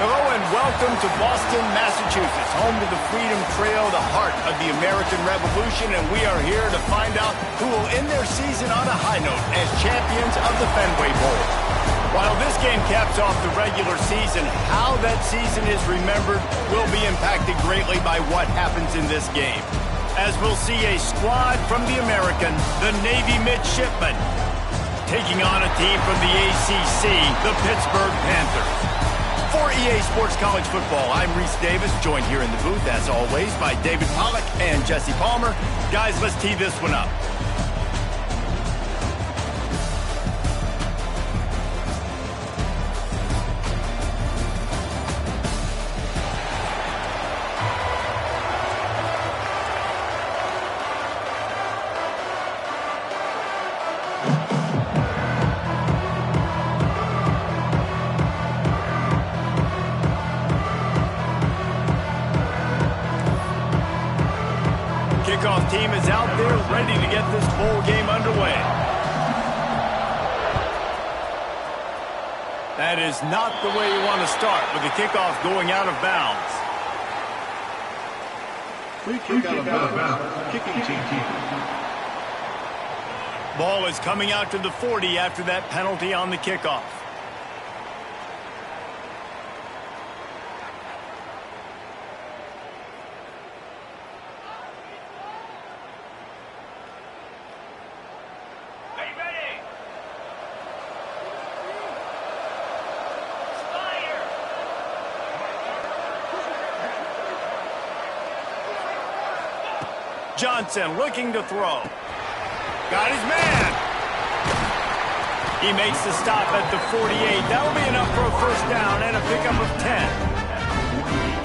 Hello and welcome to Boston, Massachusetts, home to the Freedom Trail, the heart of the American Revolution, and we are here to find out who will end their season on a high note as champions of the Fenway Bowl. While this game caps off the regular season, how that season is remembered will be impacted greatly by what happens in this game. As we'll see a squad from the American, the Navy Midshipmen, taking on a team from the ACC, the Pittsburgh Panthers. For EA Sports College Football, I'm Reese Davis, joined here in the booth, as always, by David Pollack and Jesse Palmer. Guys, let's tee this one up. Kickoff team is out there ready to get this bowl game underway. That is not the way you want to start with the kickoff going out of bounds. Free kick out of bounds. Kicking team. Ball is coming out to the 40 after that penalty on the kickoff. Johnson looking to throw. Got his man. He makes the stop at the 48. That'll be enough for a first down and a pickup of 10.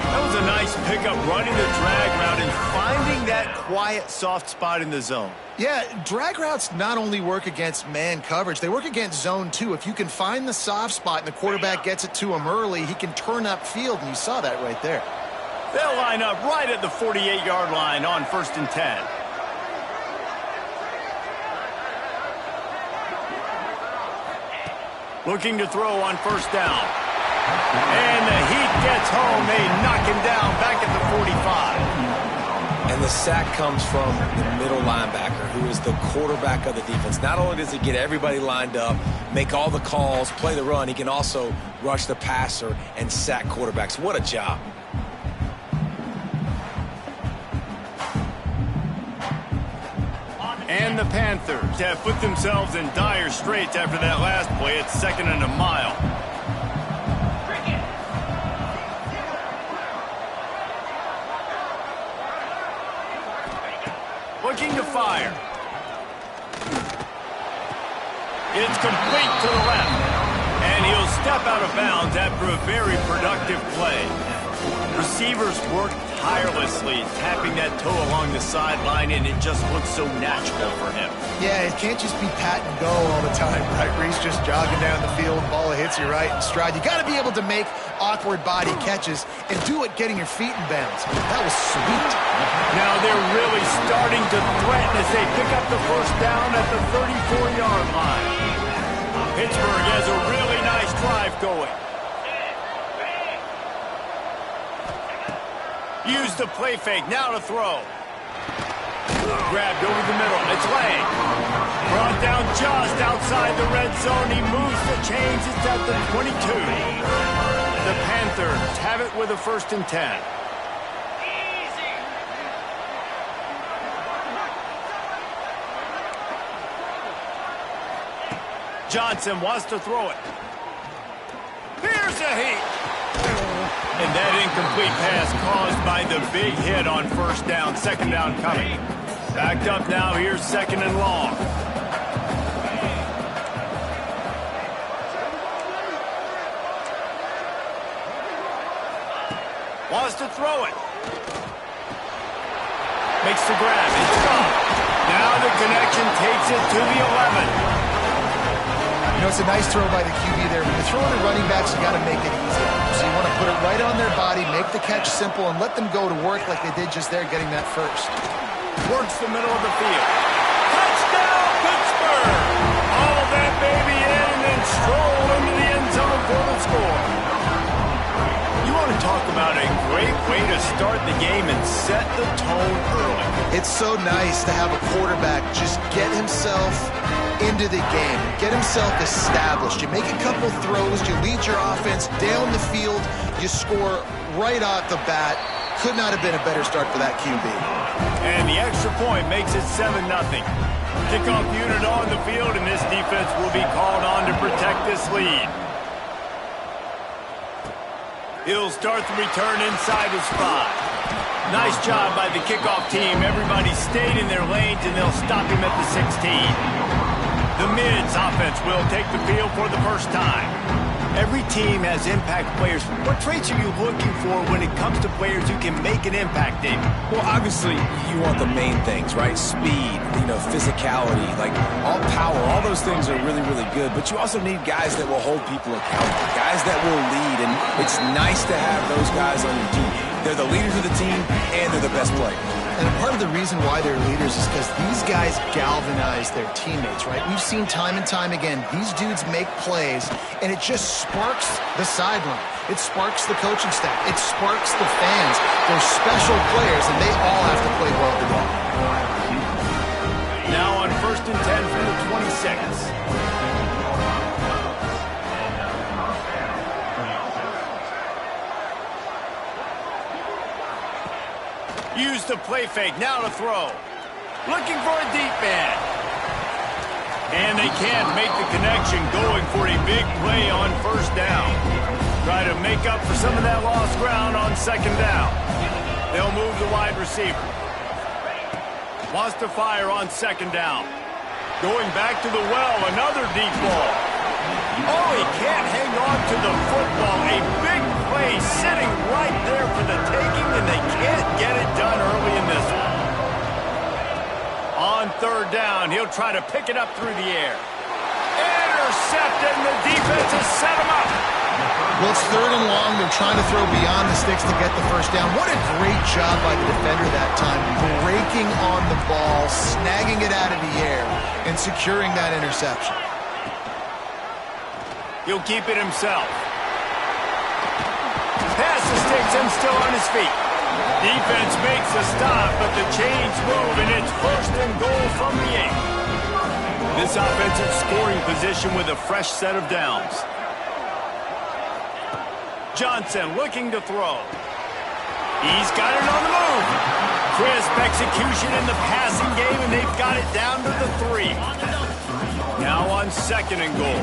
That was a nice pickup, running the drag route and finding that quiet, soft spot in the zone. Yeah, drag routes not only work against man coverage, they work against zone too. If you can find the soft spot and the quarterback gets it to him early, he can turn upfield, and you saw that right there. They'll line up right at the 48-yard line on 1st and 10. Looking to throw on first down. And the heat gets home. They knock him down back at the 45. And the sack comes from the middle linebacker, who is the quarterback of the defense. Not only does he get everybody lined up, make all the calls, play the run, he can also rush the passer and sack quarterbacks. What a job. And the Panthers have put themselves in dire straits after that last play. It's 2nd and a mile. to the left. And he'll step out of bounds after a very productive play. Receivers work tirelessly, tapping that toe along the sideline, and it just looks so natural for him. Yeah, it can't just be pat and go all the time, right? Where he's just jogging down the field, ball hits you right in stride. You got to be able to make awkward body catches and do it getting your feet in bounds. That was sweet. Now they're really starting to threaten as they pick up the first down at the 34-yard line. Pittsburgh has a really nice drive going. Use the play fake, now to throw. Grabbed over the middle, it's Lang. Brought down just outside the red zone, he moves the chains, it's at the 22. The Panthers have it with a 1st and 10. Johnson wants to throw it. Here's a heat. And that incomplete pass caused by the big hit on 1st down, 2nd down coming. Backed up now, here's 2nd and long. Wants to throw it. Makes the grab, it's gone. Now the connection takes it to the 11. You know, it's a nice throw by the QB there. When you're throwing to running backs, you got to make it easy. So you want to put it right on their body, make the catch simple, and let them go to work like they did just there, getting that first. Works the middle of the field. Touchdown, Pittsburgh! All that baby in and then stroll into the end zone for the score. You want to talk about a great way to start the game and set the tone early. It's so nice to have a quarterback just get himself into the game, get himself established. You make a couple throws, you lead your offense down the field, you score right off the bat. Could not have been a better start for that QB. And the extra point makes it 7-0. Kickoff unit on the field, and this defense will be called on to protect this lead. He'll start the return inside his 5. Nice job by the kickoff team. Everybody stayed in their lanes, and they'll stop him at the 16. The Mids offense will take the field for the first time. Every team has impact players. What traits are you looking for when it comes to players who can make an impact, David? Well, obviously, you want the main things, right? Speed, physicality, like all power, all those things are really, really good. But you also need guys that will hold people accountable, guys that will lead. And it's nice to have those guys on your team. They're the leaders of the team, and they're the best players. And part of the reason why they're leaders is because these guys galvanize their teammates, right? We've seen time and time again, these dudes make plays, and it just sparks the sideline. It sparks the coaching staff. It sparks the fans. They're special players, and they all have to play well together. Now on 1st and 10 from the 26. Use the play fake, now to throw. Looking for a deep man. And they can't make the connection, going for a big play on 1st down. Try to make up for some of that lost ground on 2nd down. They'll move the wide receiver. Wants to fire on 2nd down. Going back to the well, another deep ball. Oh, he can't hang on to the football. A big play sitting right there for the taking, and they can't get it done early in this one. On 3rd down, he'll try to pick it up through the air. Intercepted, and the defense has set him up. Well, it's 3rd and long. They're trying to throw beyond the sticks to get the first down. What a great job by the defender that time, breaking on the ball, snagging it out of the air, and securing that interception. He'll keep it himself. Pass the sticks and still on his feet. Defense makes a stop, but the chains move, and it's 1st and goal from the 8. This offensive scoring position with a fresh set of downs. Johnson looking to throw. He's got it on the move. Crisp execution in the passing game, and they've got it down to the 3. Now on 2nd and goal.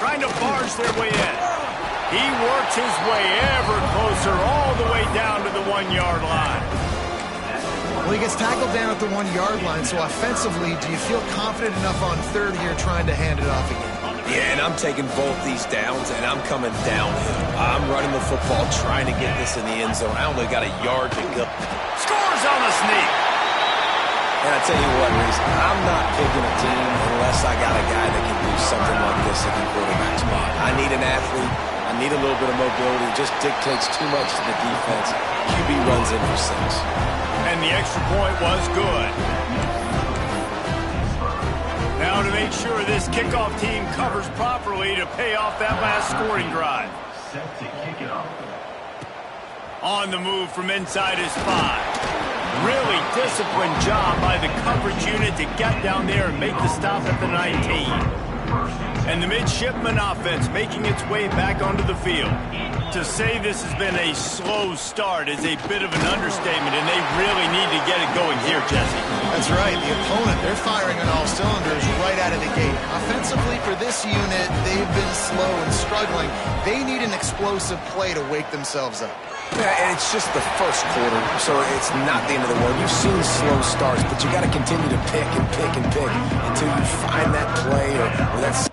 Trying to barge their way in. He works his way ever closer all the way down to the 1-yard line. Well, he gets tackled down at the 1-yard line, so offensively, do you feel confident enough on third here trying to hand it off again? Yeah, and I'm taking both these downs, and I'm coming downhill. I'm running the football, trying to get this in the end zone. I only got a yard to go. Scores on the sneak. And I tell you what, Reese, I'm not picking a team unless I got a guy that can do something like this at the quarterback spot. I need an athlete. I need a little bit of mobility. It just dictates too much to the defense. QB runs in for 6. And the extra point was good. Now to make sure this kickoff team covers properly to pay off that last scoring drive. Set to kick it off. On the move from inside his 5. Really disciplined job by the coverage unit to get down there and make the stop at the 19. And the midshipman offense making its way back onto the field. To say this has been a slow start is a bit of an understatement, and they really need to get it going here, Jesse. That's right. The opponent, they're firing on all cylinders right out of the gate. Offensively, for this unit, they've been slow and struggling. They need an explosive play to wake themselves up. Yeah, and it's just the first quarter, so it's not the end of the world. You've seen slow starts, but you got to continue to pick and pick and pick until you find that play or that's.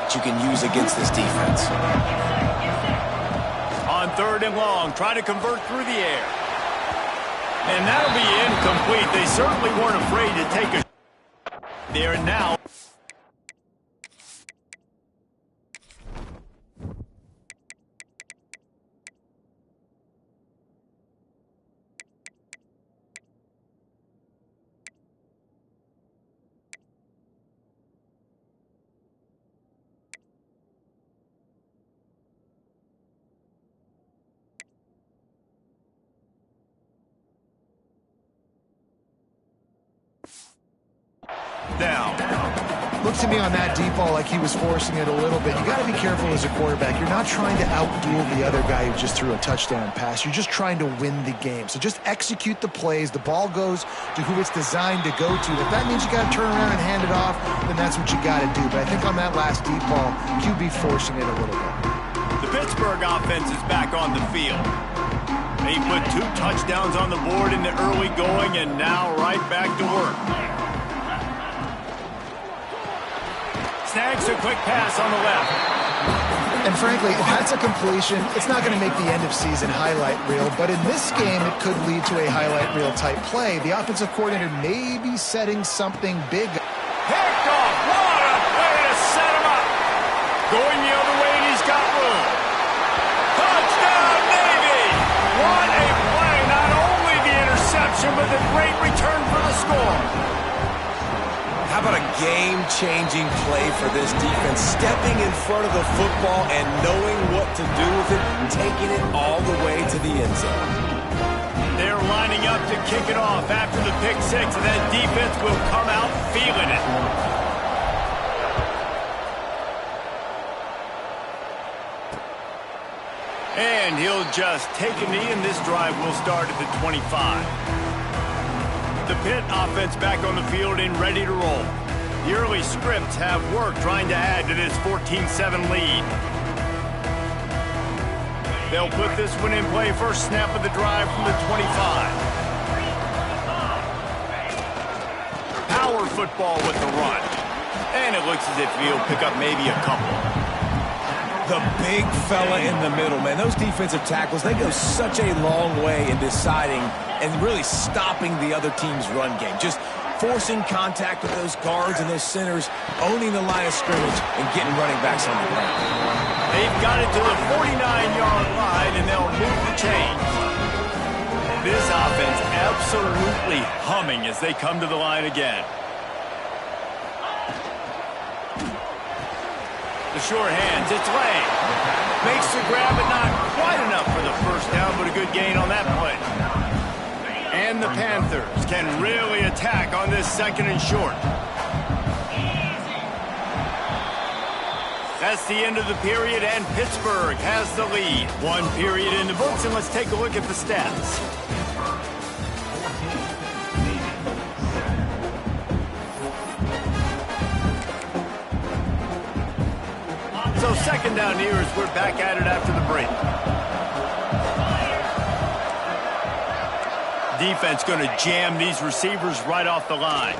That you can use against this defense. On 3rd and long, trying to convert through the air. And that'll be incomplete. They certainly weren't afraid to take a there and now. Down. Looks to me on that deep ball like he was forcing it a little bit. You got to be careful as a quarterback. You're not trying to outduel the other guy who just threw a touchdown pass. You're just trying to win the game. So just execute the plays. The ball goes to who it's designed to go to. If that means you got to turn around and hand it off, then that's what you got to do. But I think on that last deep ball, QB forcing it a little bit. The Pittsburgh offense is back on the field. They put 2 touchdowns on the board in the early going, and now right back to work. Snags a quick pass on the left. And frankly, if that's a completion, it's not going to make the end-of-season highlight reel. But in this game, it could lead to a highlight reel-type play. The offensive coordinator may be setting something big. Picked off. What a way to set him up. Going the other way, and he's got room. Touchdown, Navy. What a play. Not only the interception, but the great return for the score. How about a game-changing play for this defense? Stepping in front of the football and knowing what to do with it, taking it all the way to the end zone. They're lining up to kick it off after the pick 6, and that defense will come out feeling it. And he'll just take a knee, and this drive will start at the 25. The Pitt offense back on the field and ready to roll. The early scripts have worked trying to add to this 14-7 lead. They'll put this one in play. First snap of the drive from the 25. Power football with the run. And it looks as if he'll pick up maybe a couple. The big fella in the middle, man. Those defensive tackles, they go such a long way in deciding and really stopping the other team's run game. Just forcing contact with those guards and those centers, owning the line of scrimmage, and getting running backs on the ground. They've got it to the 49-yard line, and they'll move the chains. This offense absolutely humming as they come to the line again. The short hands, it's Lang. Makes the grab, but not quite enough for the first down, but a good gain on that play. And the Panthers can really attack on this 2nd and short. That's the end of the period, and Pittsburgh has the lead. 1 period in the books, and let's take a look at the stats. Second down here as we're back at it after the break. Defense going to jam these receivers right off the line.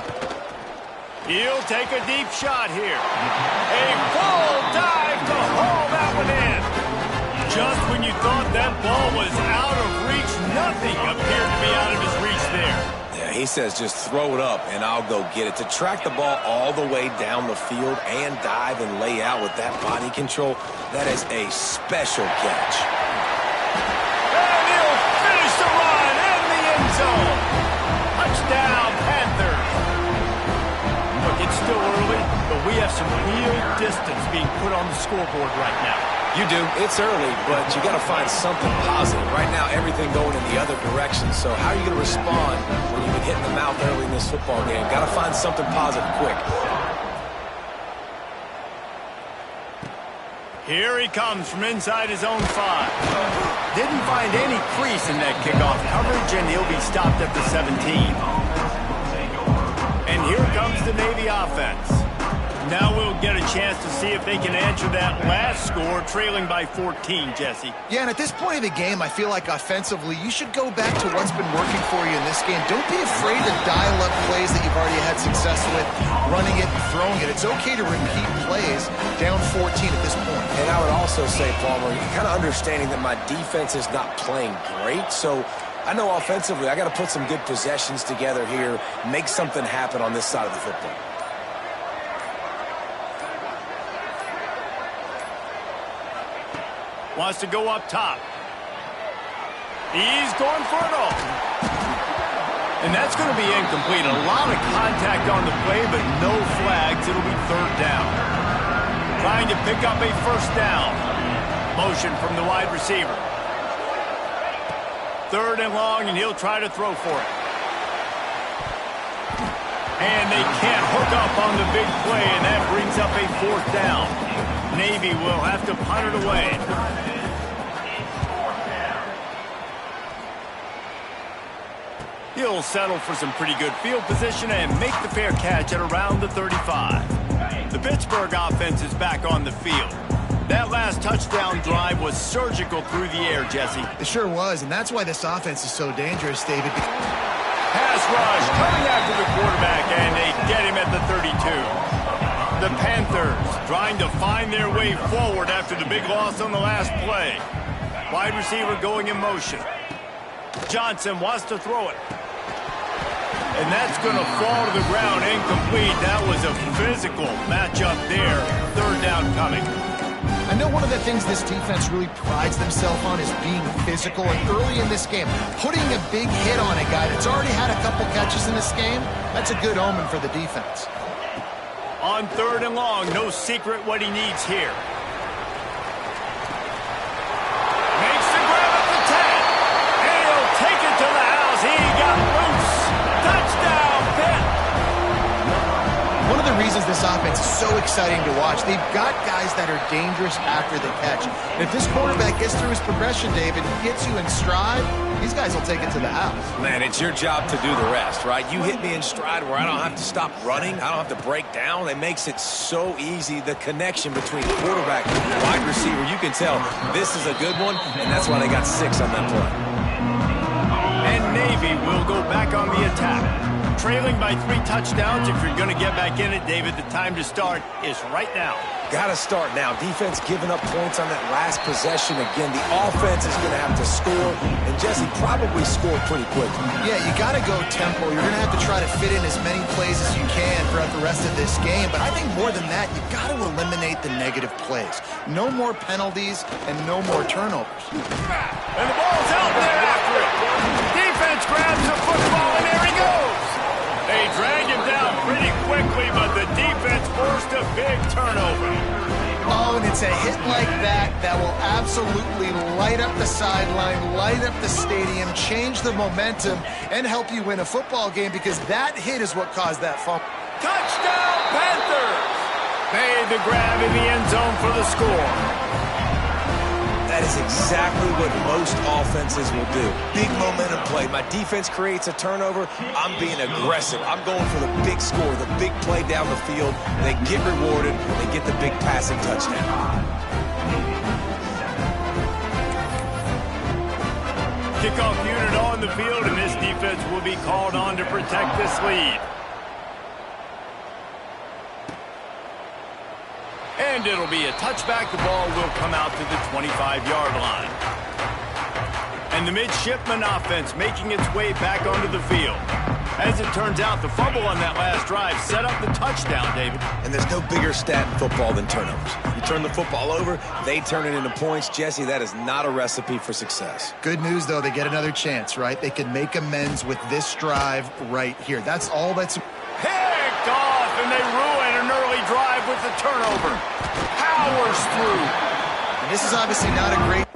He'll take a deep shot here. A full dive to haul that one in. Just when you thought that ball was out of reach, nothing appeared to be out of his reach there. Yeah, he says just throw it up and I'll go get it. To track the ball all the way down the field and dive and lay out with that body control, that is a special catch. And he'll finish the run in the end zone. Touchdown, Panthers. Look, it's still early, but we have some real distance being put on the scoreboard right now. You do. It's early, but you got to find something positive. Right now, everything going in the other direction. So how are you going to respond when you've been hitting the mouth early in this football game? Got to find something positive quick. Here he comes from inside his own 5. Didn't find any crease in that kickoff coverage, and he'll be stopped at the 17. And here comes the Navy offense. Now we'll get a chance to see if they can answer that last score, trailing by 14, Jesse. Yeah, and at this point of the game, I feel like offensively, you should go back to what's been working for you in this game. Don't be afraid to dial up plays that you've already had success with, running it and throwing it. It's okay to repeat plays down 14 at this point. And I would also say, Palmer, kind of understanding that my defense is not playing great, so I know offensively I got to put some good possessions together here, make something happen on this side of the football. Wants to go up top. He's going for it all. And that's going to be incomplete. A lot of contact on the play, but no flags. It'll be third down. Trying to pick up a first down. Motion from the wide receiver. Third and long, and he'll try to throw for it. And they can't hook up on the big play, and that brings up a fourth down. Navy will have to punt it away. He'll settle for some pretty good field position and make the fair catch at around the 35. The Pittsburgh offense is back on the field. That last touchdown drive was surgical through the air, Jesse. It sure was, and that's why this offense is so dangerous, David. Pass rush coming after the quarterback, and they get him at the 32. The Panthers trying to find their way forward after the big loss on the last play. Wide receiver going in motion. Johnson wants to throw it. And that's going to fall to the ground incomplete. That was a physical matchup there. Third down coming. I know one of the things this defense really prides themselves on is being physical, and early in this game, putting a big hit on a guy that's already had a couple catches in this game, that's a good omen for the defense. On third and long, no secret what he needs here. Makes the grab at the 10, and he'll take it to the house. He got loose. Touchdown, Pitt. One of the reasons this offense is so exciting to watch, they've got guys that are dangerous after the catch. And if this quarterback gets through his progression, David, gets you in stride, these guys will take it to the house. Man, it's your job to do the rest, right? You hit me in stride where I don't have to stop running. I don't have to break down. It makes it so easy. The connection between quarterback and wide receiver, you can tell this is a good one, and that's why they got 6 on that play. And Navy will go back on the attack. Trailing by 3 touchdowns. If you're going to get back in it, David, the time to start is right now. Got to start now. Defense giving up points on that last possession. Again, the offense is going to have to score, and Jesse probably scored pretty quickly. Yeah, you got to go tempo. You're going to have to try to fit in as many plays as you can throughout the rest of this game. But I think more than that, you've got to eliminate the negative plays. No more penalties and no more turnovers. And the ball's out there after it. Defense grabs the football, and there he goes. They drag him down pretty quickly, but the defense forced a big turnover. Oh, and it's a hit like that that will absolutely light up the sideline, light up the stadium, change the momentum, and help you win a football game, because that hit is what caused that fumble. Touchdown, Panthers! Made the grab in the end zone for the score. That is exactly what most offenses will do. Big momentum play. My defense creates a turnover. I'm being aggressive. I'm going for the big score, the big play down the field. They get rewarded. They get the big passing touchdown. Kickoff unit on the field, and this defense will be called on to protect this lead. And it'll be a touchback. The ball will come out to the 25-yard line. And the midshipman offense making its way back onto the field. As it turns out, the fumble on that last drive set up the touchdown, David. And there's no bigger stat in football than turnovers. You turn the football over, they turn it into points. Jesse, that is not a recipe for success. Good news, though, they get another chance, right? They can make amends with this drive right here. That's all that's... Picked off, and they ruin an early drive with the turnover. Powers through. And this is obviously not a great...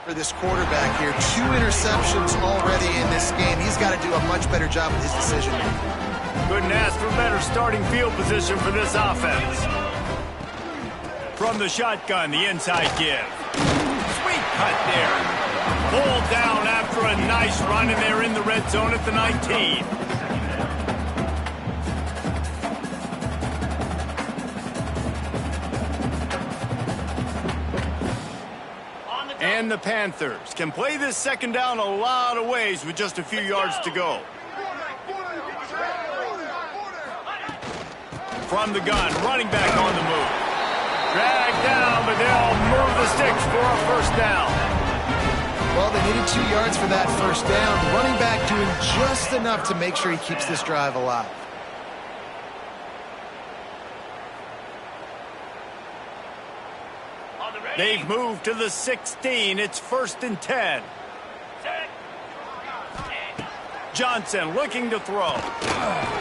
for this quarterback here. 2 interceptions already in this game. He's got to do a much better job with his decision making. Couldn't ask for better starting field position for this offense. From the shotgun, the inside give. Sweet cut there. Pulled down after a nice run, and they're in the red zone at the 19. And the Panthers can play this second down a lot of ways with just a few yards to go. From the gun, running back on the move. Dragged down, but they'll move the sticks for a first down. Well, they needed 2 yards for that first down. The running back doing just enough to make sure he keeps this drive alive. They've moved to the 16. It's 1st and 10. Johnson looking to throw.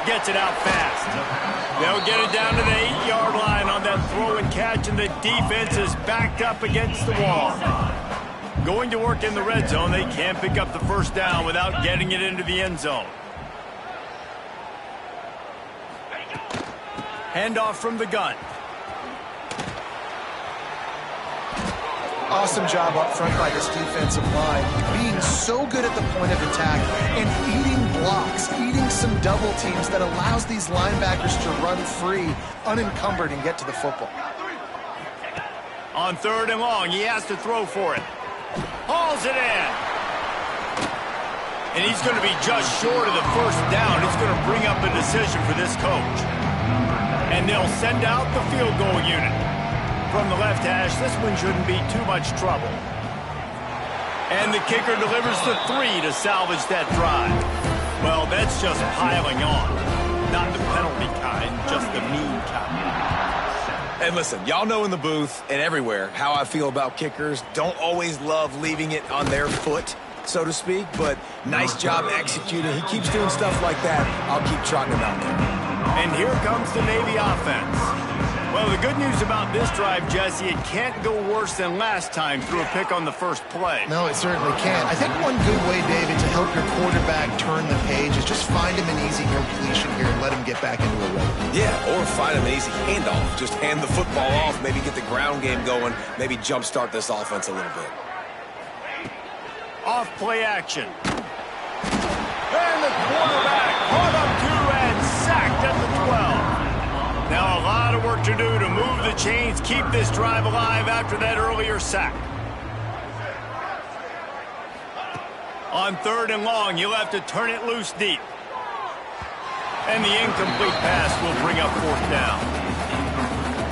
Gets it out fast. They'll get it down to the 8-yard line on that throw and catch, and the defense is backed up against the wall. Going to work in the red zone, they can't pick up the first down without getting it into the end zone. Handoff from the gun. Awesome job up front by this defensive line, being so good at the point of attack and eating blocks, eating some double teams that allows these linebackers to run free, unencumbered, and get to the football. On 3rd and long, he has to throw for it. Hauls it in. And he's going to be just short of the first down. It's going to bring up a decision for this coach. And they'll send out the field goal unit. From the left hash, this one shouldn't be too much trouble. And the kicker delivers the 3 to salvage that drive. Well, that's just piling on. Not the penalty kind, just the mean kind. And listen, y'all know in the booth and everywhere how I feel about kickers. Don't always love leaving it on their foot, so to speak, but nice job executing. He keeps doing stuff like that. I'll keep trotting him out there. And here comes the Navy offense. Well, the good news about this drive, Jesse, it can't go worse than last time through a pick on the first play. No, it certainly can't. I think one good way, David, to help your quarterback turn the page is just find him an easy completion here and let him get back into a rhythm. Yeah, or find him an easy handoff. Just hand the football off, maybe get the ground game going, maybe jumpstart this offense a little bit. Off play action. And the quarterback caught up to and sacked at the 12. Now a lot of work to do to move the chains, keep this drive alive after that earlier sack. On 3rd and long, you'll have to turn it loose deep. And the incomplete pass will bring up 4th down.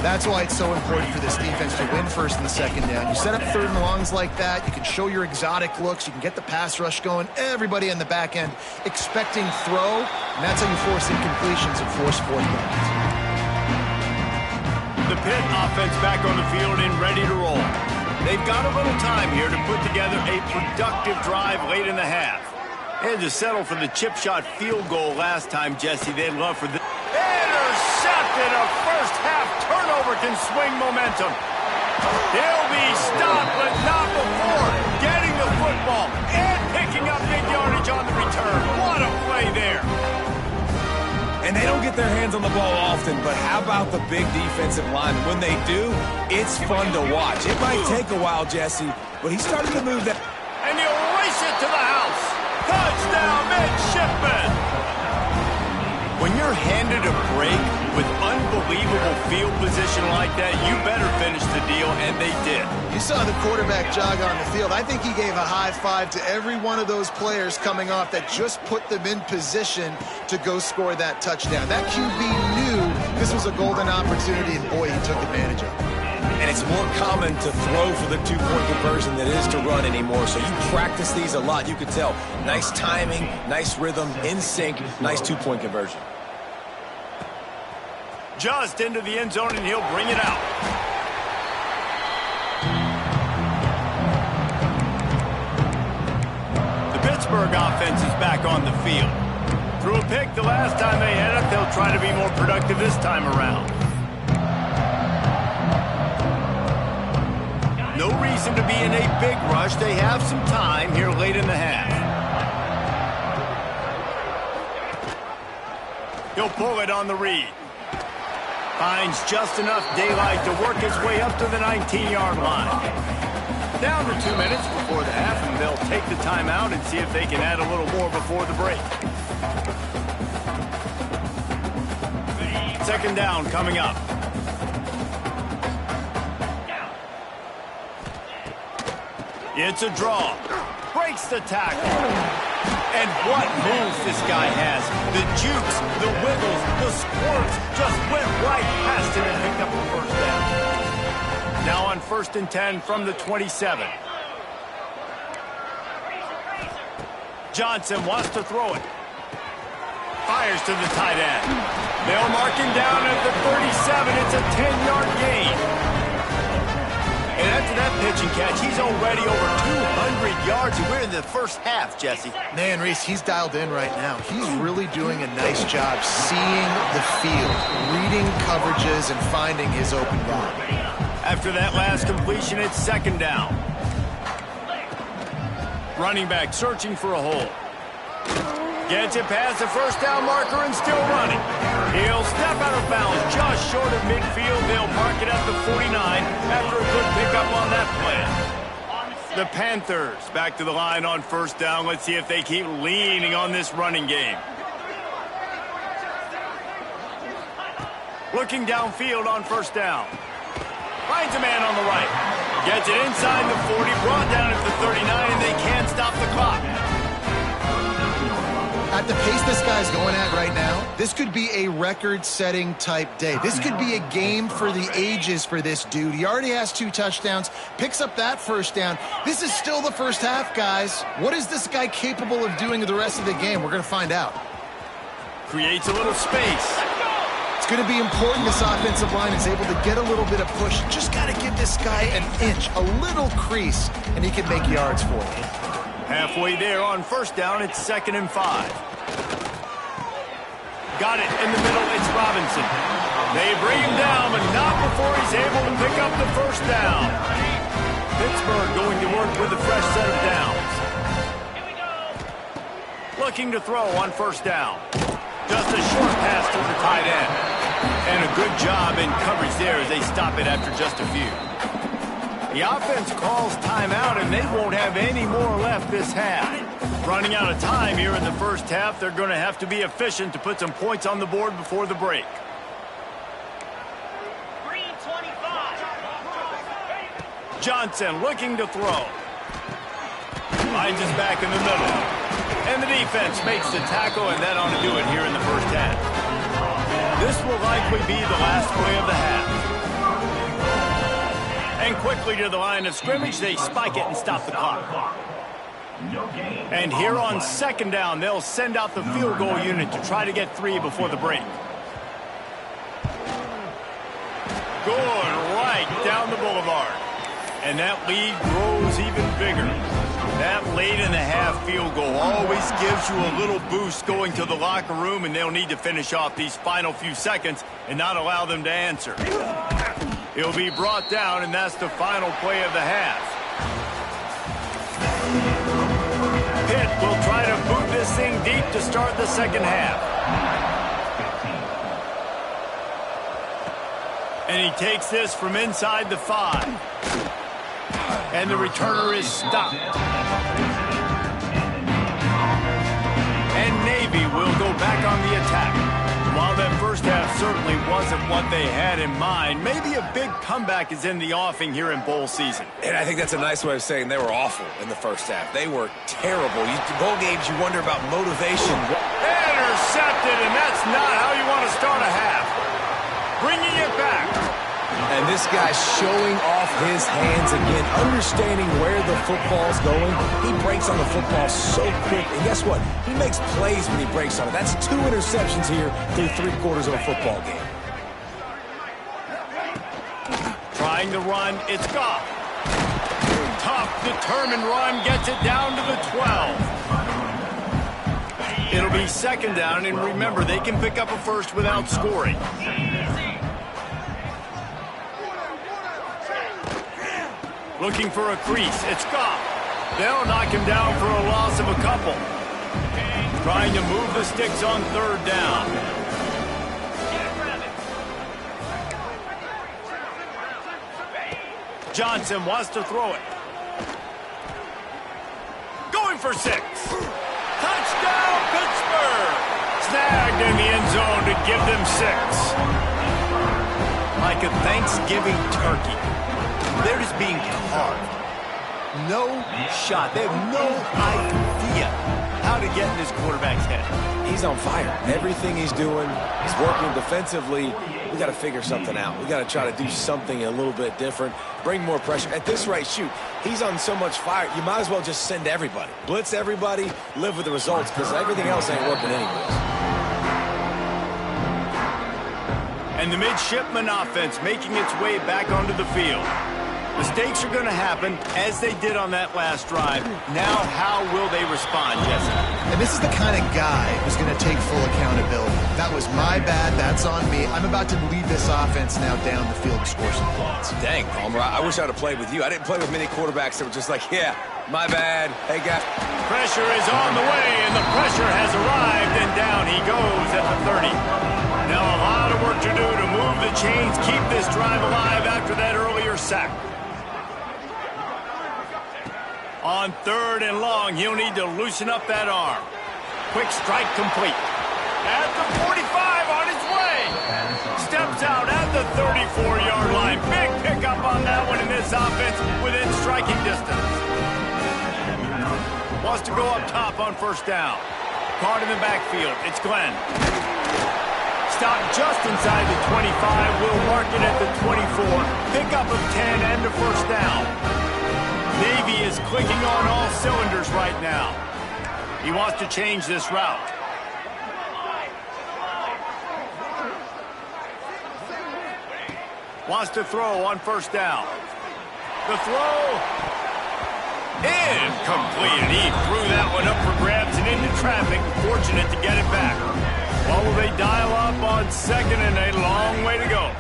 That's why it's so important for this defense to win 1st and 2nd down. You set up 3rd and longs like that, you can show your exotic looks, you can get the pass rush going, everybody in the back end expecting throw, and that's how you force incompletions and force 4th downs. The Pitt offense back on the field and ready to roll. They've got a little time here to put together a productive drive late in the half. They had to settle for the chip shot field goal last time, Jesse. They'd love for the... Intercepted! A first-half turnover can swing momentum. They'll be stopped, but not before getting the football and picking up big yardage on the return. What a play there. And they don't get their hands on the ball often, but how about the big defensive line? When they do, it's fun to watch. It might take a while, Jesse, but he's starting to move that. And he'll race it to the house. Touchdown, midshipman. When you're handed a break with unbelievable field position like that, you better finish the deal, and they did. You saw the quarterback jog on the field. I think he gave a high five to every one of those players coming off that just put them in position to go score that touchdown. That QB knew this was a golden opportunity, and boy, he took advantage of it. And it's more common to throw for the two-point conversion than it is to run anymore. So you practice these a lot. You can tell. Nice timing, nice rhythm, in sync, nice two-point conversion. Just into the end zone, and he'll bring it out. The Pittsburgh offense is back on the field. Threw a pick the last time they had it. They'll try to be more productive this time around. No reason to be in a big rush. They have some time here late in the half. He'll pull it on the read. Finds just enough daylight to work his way up to the 19-yard line. Down to 2 minutes before the half, and they'll take the timeout and see if they can add a little more before the break. Second down coming up. It's a draw. Breaks the tackle. And what moves this guy has. The jukes, the wiggles, the squirts just went right past him and picked up the first down. Now on 1st and 10 from the 27. Johnson wants to throw it. Fires to the tight end. They'll mark him down at the 37. It's a 10-yard gain. And after that pitch and catch, he's already over 200 yards, and we're in the first half, Jesse. Man, Reese, he's dialed in right now. He's really doing a nice job seeing the field, reading coverages, and finding his open guy. After that last completion, it's second down. Running back searching for a hole. Gets it past the first down marker and still running. He'll step out of bounds just short of midfield. They'll mark it at the 49 after a good pickup on that play. The Panthers back to the line on first down. Let's see if they keep leaning on this running game. Looking downfield on first down. Finds a man on the right. Gets it inside the 40, brought down at the 39, and they can't stop the clock. At the pace this guy's going at right now, this could be a record-setting type day. This could be a game for the ages for this dude. He already has 2 touchdowns, picks up that first down. This is still the first half, guys. What is this guy capable of doing the rest of the game? We're going to find out. Creates a little space. It's going to be important this offensive line is able to get a little bit of push. Just got to give this guy an inch, a little crease, and he can make yards for it. Halfway there on first down, it's 2nd and 5. Got it in the middle, it's Robinson. They bring him down, but not before he's able to pick up the first down. Pittsburgh going to work with a fresh set of downs. Looking to throw on first down. Just a short pass to the tight end. And a good job in coverage there as they stop it after just a few. The offense calls timeout, and they won't have any more left this half. Running out of time here in the first half, they're going to have to be efficient to put some points on the board before the break. 3:25. Johnson looking to throw. Finds his back in the middle. And the defense makes the tackle, and that ought to do it here in the first half. This will likely be the last play of the half. And quickly to the line of scrimmage, they spike it and stop the clock. And here on second down, they'll send out the field goal unit to try to get 3 before the break. Going right down the boulevard. And that lead grows even bigger. That late in the half field goal always gives you a little boost going to the locker room, and they'll need to finish off these final few seconds and not allow them to answer. He'll be brought down, and that's the final play of the half. Pitt will try to boot this thing deep to start the second half. And he takes this from inside the 5. And the returner is stopped. And Navy will go back on the attack. While that first half certainly wasn't what they had in mind, maybe a big comeback is in the offing here in bowl season. And I think that's a nice way of saying they were awful in the first half. They were terrible. Bowl games, you wonder about motivation. Intercepted, and that's not how you want to start a half. Bringing it back. And this guy's showing off his hands again, understanding where the football's going. He breaks on the football so quick. And guess what? He makes plays when he breaks on it. That's 2 interceptions here through 3/4 of a football game. Trying to run, it's Goff. Tough, determined run, gets it down to the 12. It'll be 2nd down, and remember, they can pick up a first without scoring. Looking for a crease. It's Goff. They'll knock him down for a loss of a couple. Trying to move the sticks on 3rd down. Johnson wants to throw it. Going for 6. Touchdown, Pittsburgh! Snagged in the end zone to give them 6. Like a Thanksgiving turkey. They're just being carved. No shot. They have no idea how to get in this quarterback's head. He's on fire. Everything he's doing, he's working defensively. We got to figure something out. We got to try to do something a little bit different. Bring more pressure. At this rate, shoot, he's on so much fire, you might as well just send everybody. Blitz everybody, live with the results, because everything else ain't working anyways. And the midshipman offense making its way back onto the field. Mistakes are going to happen, as they did on that last drive. Now, how will they respond, Jesse? And this is the kind of guy who's going to take full accountability. That was my bad. That's on me. I'm about to lead this offense now down the field to score some points. Dang, Palmer, I wish I'd have played with you. I didn't play with many quarterbacks that were just like, yeah, my bad. Hey, guys. Pressure is on the way, and the pressure has arrived, and down he goes at the 30. Now a lot of work to do to move the chains, keep this drive alive after that earlier sack. On 3rd and long, he'll need to loosen up that arm. Quick strike complete. At the 45, on his way. Steps out at the 34-yard line. Big pickup on that one in this offense within striking distance. Wants to go up top on 1st down. Caught in the backfield. It's Glenn. Stopped just inside the 25. We'll mark it at the 24. Pickup of 10 and a 1st down. Navy is clicking on all cylinders right now. He wants to change this route. Wants to throw on 1st down. The throw incomplete. He threw that one up for grabs and into traffic. Fortunate to get it back. Well, will they dial up on 2nd and a long way to go?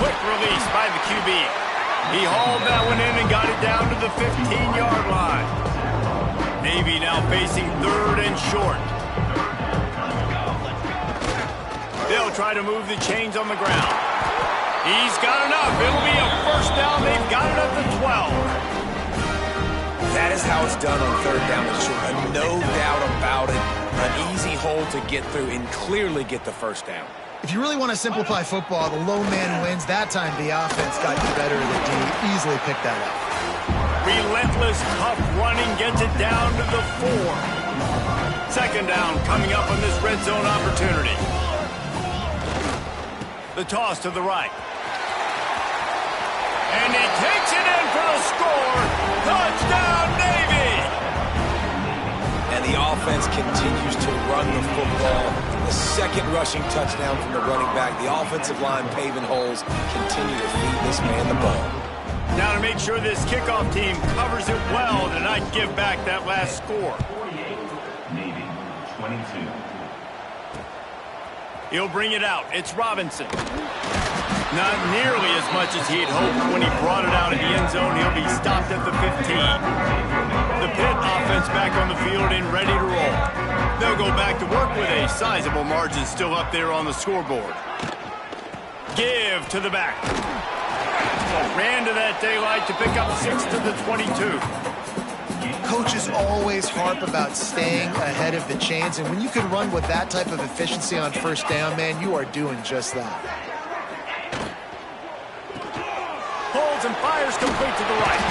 Quick release by the QB. He hauled that one in and got it down to the 15-yard line. Navy now facing 3rd and short. They'll try to move the chains on the ground. He's got enough. It'll be a 1st down. They've got it at the 12. That is how it's done on 3rd down and short. No doubt about it. An easy hole to get through and clearly get the 1st down. If you really want to simplify football, the lone man wins. That time, the offense got you better than D. Easily picked that up. Relentless, tough running gets it down to the 4. 2nd down coming up on this red zone opportunity. The toss to the right. And he takes it in for the score. Touchdown, Navy! And the offense continues to run the football. The 2nd rushing touchdown from the running back. The offensive line paving holes continue to feed this man the ball. Now to make sure this kickoff team covers it well to not give back that last score. 48, Navy, 22. He'll bring it out. It's Robinson. Not nearly as much as he'd hoped. When he brought it out of the end zone, he'll be stopped at the 15. The Pitt offense back on the field and ready to roll. They'll go back to work with a sizable margin still up there on the scoreboard. Give to the back. Ran to that daylight to pick up 6 to the 22. Coaches always harp about staying ahead of the chains, and when you can run with that type of efficiency on first down, man, you are doing just that. Pulls and fires complete to the right.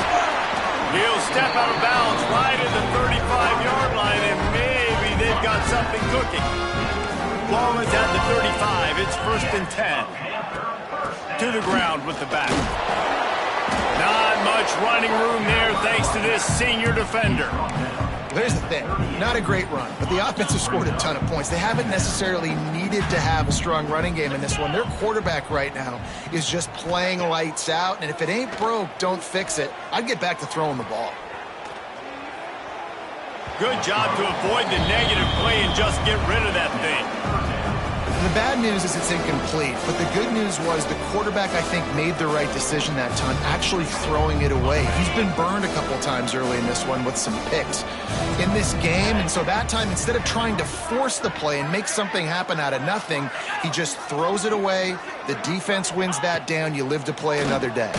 He'll step out of bounds right at the 35-yard line, and maybe they've got something cooking. Ball is at the 35. It's 1st and 10. To the ground with the back. Not much running room there thanks to this senior defender. There's the thing. Not a great run, but the offense has scored a ton of points. They haven't necessarily needed to have a strong running game in this one. Their quarterback right now is just playing lights out, and if it ain't broke, don't fix it. I'd get back to throwing the ball. Good job to avoid the negative play and just get rid of that thing. The bad news is it's incomplete, but the good news was the quarterback, I think, made the right decision that time, actually throwing it away. He's been burned a couple times early in this one with some picks in this game, and so that time, instead of trying to force the play and make something happen out of nothing, he just throws it away. The defense wins that down. You live to play another day.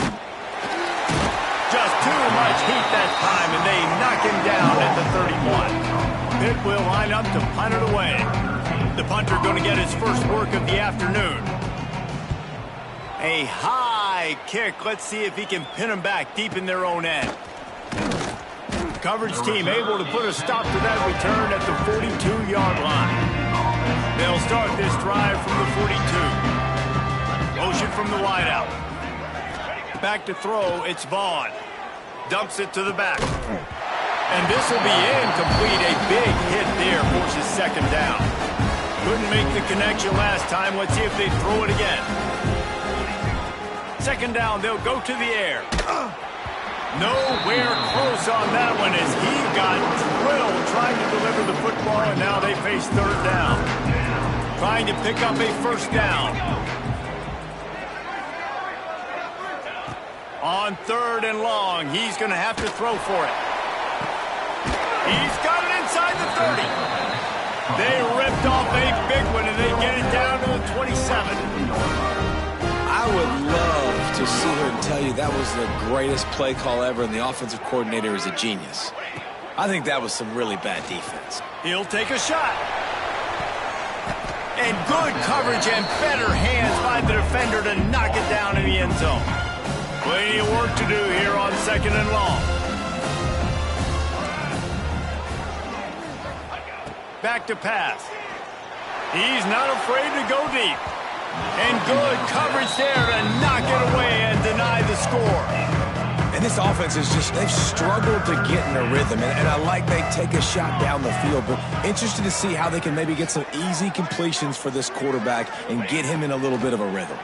Just too much heat that time, and they knock him down at the 31. Pitt will line up to punt it away. The punter going to get his first work of the afternoon. A high kick. Let's see if he can pin them back deep in their own end. Coverage team able to put a stop to that return at the 42-yard line. They'll start this drive from the 42. Motion from the wideout. Back to throw. It's Vaughn. Dumps it to the back. And this will be incomplete. A big hit there forces 2nd down. Couldn't make the connection last time. Let's see if they throw it again. 2nd down, they'll go to the air. Nowhere close on that one as he got drilled trying to deliver the football, and now they face 3rd down. Trying to pick up a 1st down. On 3rd and long, he's going to have to throw for it. He's got it inside the 30. They ripped off a big one, and they get it down to the 27. I would love to sit here and tell you that was the greatest play call ever, and the offensive coordinator is a genius. I think that was some really bad defense. He'll take a shot. And good coverage and better hands by the defender to knock it down in the end zone. Plenty of work to do here on 2nd and long. Back to pass. He's not afraid to go deep. And good coverage there to knock it away and deny the score. And this offense is just, they've struggled to get in a rhythm. And I like they take a shot down the field, but interested to see how they can maybe get some easy completions for this quarterback and get him in a little bit of a rhythm.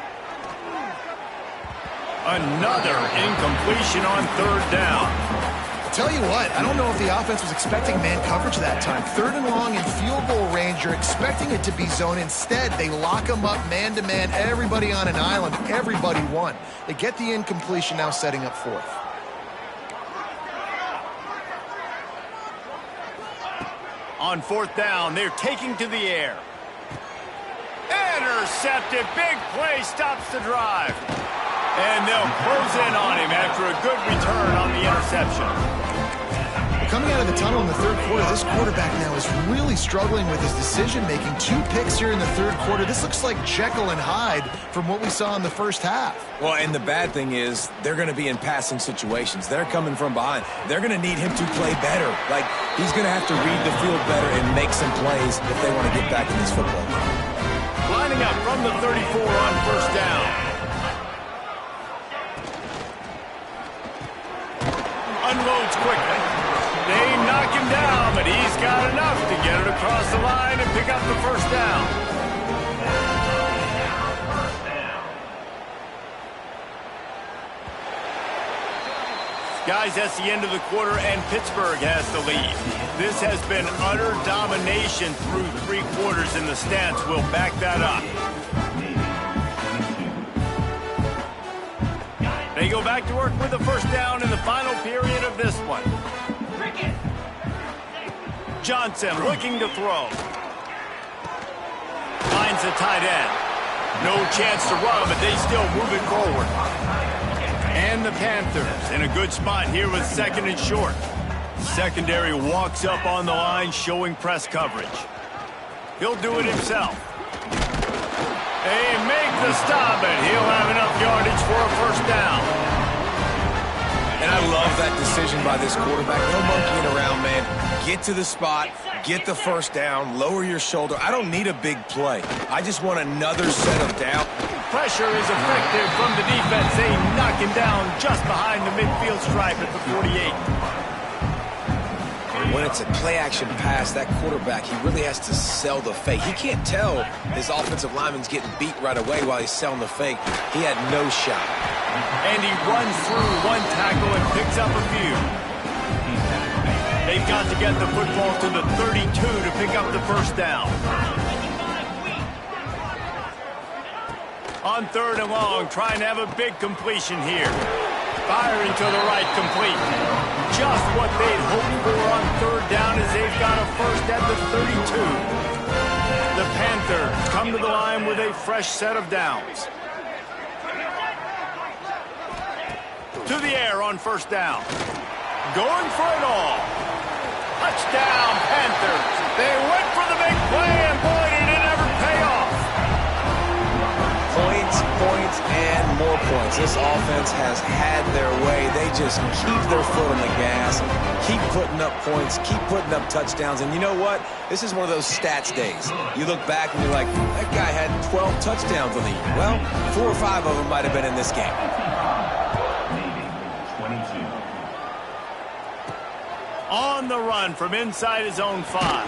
Another incompletion on 3rd down. Tell you what, I don't know if the offense was expecting man coverage that time. 3rd and long in field goal range, you're expecting it to be zone. Instead, they lock them up man-to-man, everybody on an island, everybody won. They get the incompletion, now setting up 4th. On 4th down, they're taking to the air. Intercepted, big play, stops the drive. And they'll close in on him after a good return on the interception. Coming out of the tunnel in the 3rd quarter, this quarterback now is really struggling with his decision-making. 2 picks here in the 3rd quarter. This looks like Jekyll and Hyde from what we saw in the first half. Well, and the bad thing is they're going to be in passing situations. They're coming from behind. They're going to need him to play better. Like, he's going to have to read the field better and make some plays if they want to get back in this football game. Lining up from the 34 on 1st down. Unloads quickly. They knock him down, but he's got enough to get it across the line and pick up the 1st down. Guys, that's the end of the quarter, and Pittsburgh has the lead. This has been utter domination through 3 quarters, and the stats will back that up. They go back to work with the first down in the final period of this one. Johnson looking to throw. Finds the tight end. No chance to run, but they still move it forward. And the Panthers in a good spot here with second and short. Secondary walks up on the line, showing press coverage. He'll do it himself. They make the stop, and he'll have enough yardage for a first down. And I love that decision by this quarterback. No monkeying around, man. Get to the spot, get the first down, lower your shoulder. I don't need a big play. I just want another set of down. Pressure is effective from the defense. They knock him down just behind the midfield stripe at the 48. When it's a play-action pass, that quarterback, he really has to sell the fake. He can't tell his offensive lineman's getting beat right away while he's selling the fake. He had no shot. And he runs through one tackle and picks up a few. They've got to get the football to the 32 to pick up the first down. On third and long, trying to have a big completion here. Firing to the right, complete. Just what they'd hoped for on third down as they've got a first at the 32. The Panthers come to the line with a fresh set of downs. To the air on first down. Going for it all. Touchdown, Panthers. They went for the big play, and boy, did it ever pay off. Points, points, and more points. This offense has had their way. They just keep their foot on the gas, keep putting up points, keep putting up touchdowns. And you know what? This is one of those stats days. You look back and you're like, that guy had 12 touchdowns on the year. Well, 4 or 5 of them might have been in this game. On the run from inside his own 5.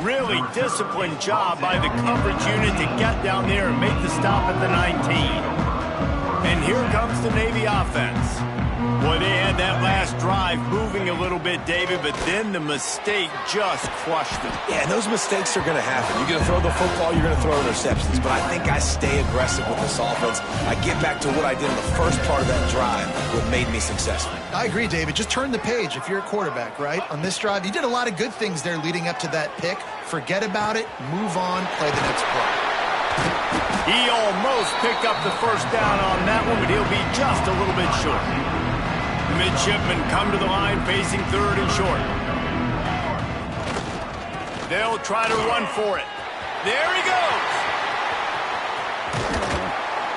Really disciplined job by the coverage unit to get down there and make the stop at the 19. And here comes the Navy offense. Boy, they had that last drive moving a little bit, David, but then the mistake just crushed them. Yeah, and those mistakes are going to happen. You're going to throw the football, you're going to throw interceptions. But I think I stay aggressive with this offense. I get back to what I did in the first part of that drive, what made me successful. I agree, David. Just turn the page if you're a quarterback, right? On this drive, you did a lot of good things there leading up to that pick. Forget about it, move on, play the next play. He almost picked up the first down on that one, but he'll be just a little bit short. Midshipmen come to the line facing third and short. They'll try to run for it. There he goes.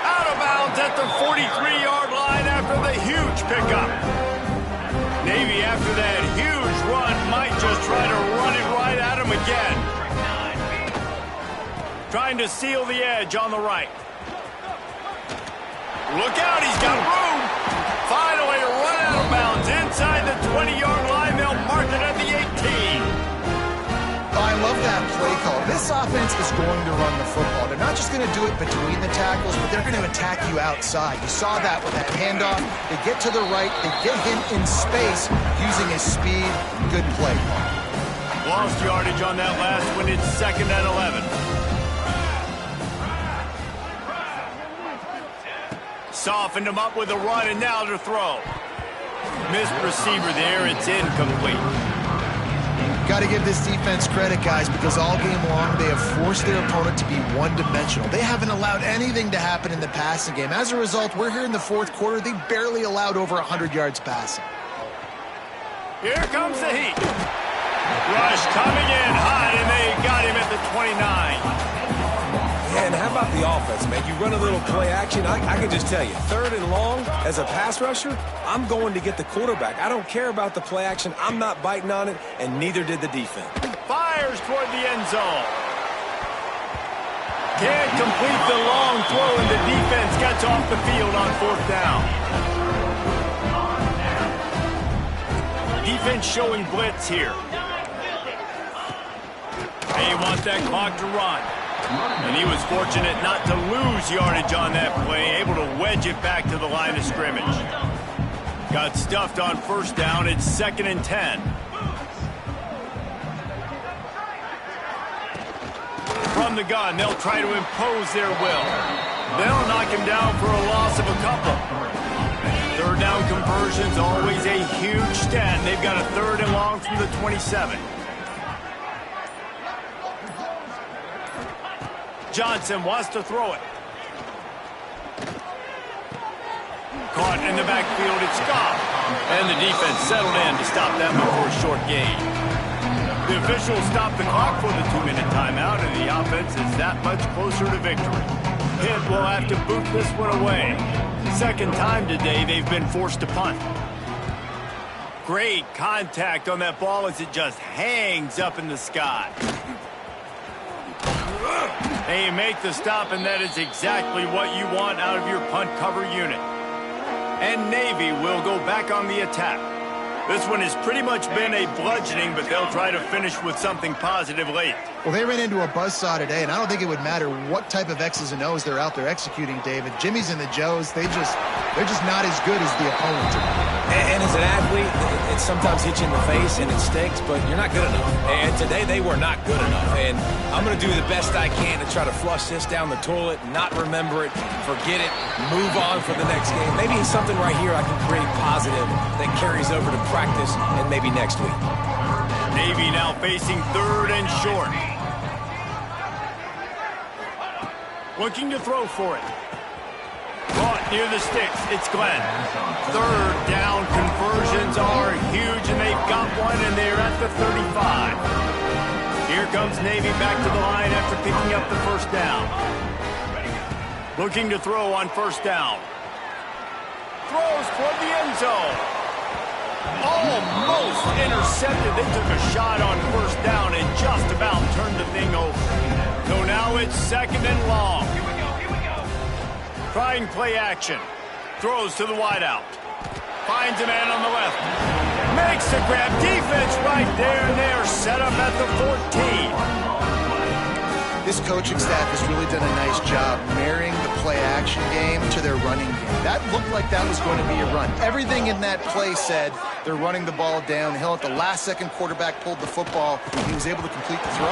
Out of bounds at the 43-yard line after the huge pickup. Navy, after that huge run, might just try to run it right at him again. Trying to seal the edge on the right. Look out, he's got room. Finally run out of bounds inside the 20-yard line. They'll mark it at the 18. I love that play call. This offense is going to run the football. They're not just going to do it between the tackles, but they're going to attack you outside. You saw that with that handoff. They get to the right. They get him in space using his speed. Good play. Lost yardage on that last one. It's 2nd and 11. Softened him up with a run, and now to throw. Missed receiver there. It's incomplete. Got to give this defense credit, guys, because all game long they have forced their opponent to be one-dimensional. They haven't allowed anything to happen in the passing game. As a result, we're here in the fourth quarter. They barely allowed over 100 yards passing. Here comes the heat. Rush coming in hot, and they got him at the 29. And how about the offense, man? You run a little play action. I can just tell you, third and long, as a pass rusher, I'm going to get the quarterback. I don't care about the play action. I'm not biting on it, and neither did the defense. Fires toward the end zone. Can't complete the long throw, and the defense gets off the field on 4th down. Defense showing blitz here. They want that clock to run. And he was fortunate not to lose yardage on that play, able to wedge it back to the line of scrimmage. Got stuffed on first down. It's 2nd and 10. From the gun, they'll try to impose their will. They'll knock him down for a loss of a couple. Third down conversion's always a huge stat. They've got a 3rd and long from the 27. Johnson wants to throw it. Caught in the backfield, it's Scott. And the defense settled in to stop that before a short gain. The officials stopped the clock for the 2-minute timeout, and the offense is that much closer to victory. Pitt will have to boot this one away. Second time today they've been forced to punt. Great contact on that ball as it just hangs up in the sky. And you make the stop, and that is exactly what you want out of your punt cover unit. And Navy will go back on the attack. This one has pretty much been a bludgeoning, but they'll try to finish with something positive late. Well, they ran into a buzzsaw today, and I don't think it would matter what type of X's and O's they're out there executing, David. Jimmy's and the Joes, they're just not as good as the opponent. And as an athlete, it sometimes hits you in the face and it stinks, but you're not good enough. And today they were not good enough. And I'm going to do the best I can to try to flush this down the toilet, not remember it, forget it, move on for the next game. Maybe something right here I can create positive that carries over to practice and maybe next week. Navy now facing 3rd and short. Looking to throw for it. Caught near the sticks. It's Glenn. 3rd down conversions are huge, and they've got one, and they're at the 35. Here comes Navy back to the line after picking up the 1st down. Looking to throw on 1st down. Throws toward the end zone. Almost intercepted. They took a shot on 1st down and just about turned the thing over. So now it's 2nd and long. Trying play action. Throws to the wideout. Finds a man on the left. Makes the grab. Defense right there, and they are set up at the 14. This coaching staff has really done a nice job marrying the play-action game to their running game. That looked like that was going to be a run. Everything in that play said they're running the ball downhill. At the last second, quarterback pulled the football. He was able to complete the throw.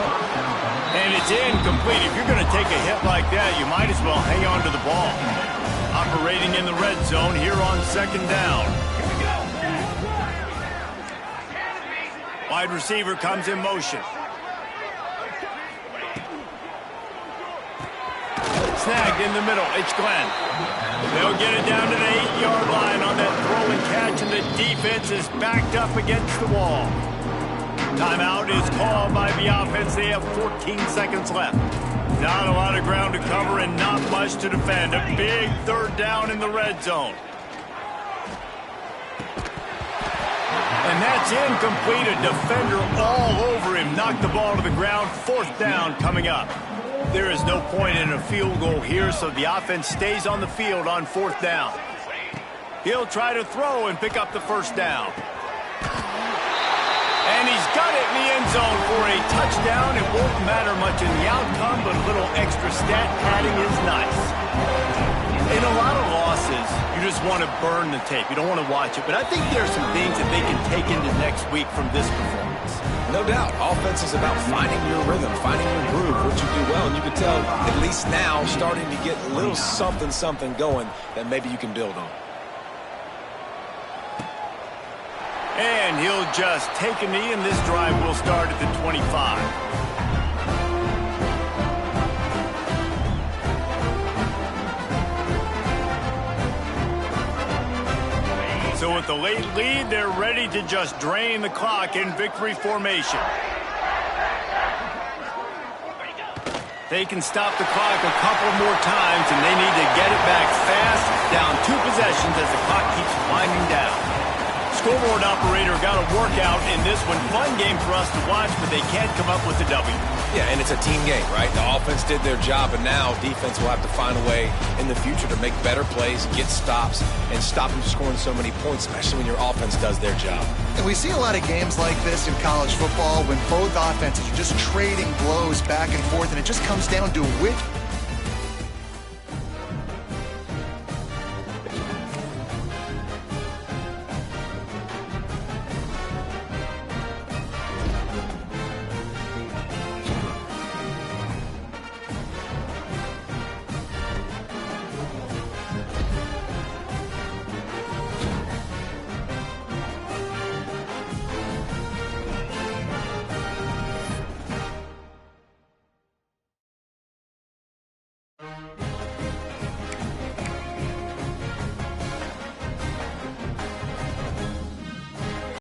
And it's incomplete. If you're going to take a hit like that, you might as well hang on to the ball. Operating in the red zone here on 2nd down. Wide receiver comes in motion. Snagged in the middle. It's Glenn. They'll get it down to the 8-yard line on that throw and catch, and the defense is backed up against the wall. Timeout is called by the offense. They have 14 seconds left. Not a lot of ground to cover and not much to defend. A big 3rd down in the red zone. And that's incomplete. A defender all over him. Knocked the ball to the ground. 4th down coming up. There is no point in a field goal here, so the offense stays on the field on 4th down. He'll try to throw and pick up the 1st down. And he's got it in the end zone for a touchdown. It won't matter much in the outcome, but a little extra stat padding is nice. In a lot of losses, you just want to burn the tape. You don't want to watch it. But I think there are some things that they can take into next week from this performance. No doubt. Offense is about finding your rhythm, finding your groove, what you do well. And you can tell, at least now, starting to get a little something going that maybe you can build on. And he'll just take a knee, and this drive will start at the 25. So with the late lead, they're ready to just drain the clock in victory formation. They can stop the clock a couple more times, and they need to get it back fast, down 2 possessions as the clock keeps winding down. Scoreboard operator got a workout in this one. Fun game for us to watch, but they can't come up with a W. Yeah, and it's a team game, right? The offense did their job, and now defense will have to find a way in the future to make better plays, get stops, and stop them scoring so many points, especially when your offense does their job. And we see a lot of games like this in college football when both offenses are just trading blows back and forth, and it just comes down to which